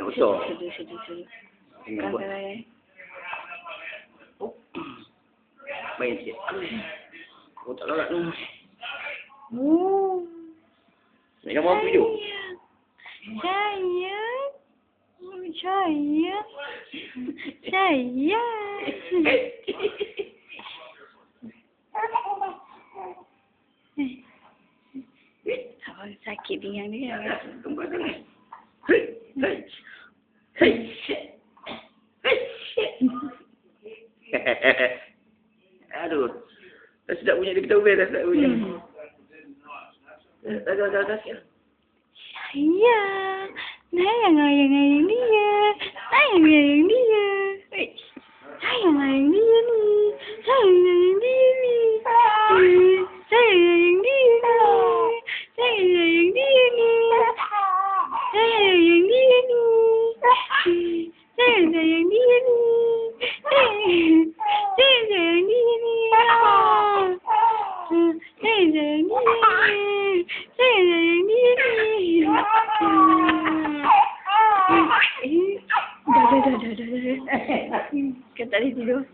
Betul. Sedih. Jangan buat. Main sikit. Oh, tak larat tu. Nak gambar apa video? Sakit pinggang dia. Gambar tangan. Hei. Aduh. Dah sedap punya dia kita ubah dah sedap punya. Dah sikit. Sayang. Sayang dia. Sayang dia. Sayang dia ni. Sayang dia ni. Sayang dia ni. Sayang dia ni. Sayang dia ni. Sayang dia ni. Sayang dia ni. Dah. Kan tak boleh tidur.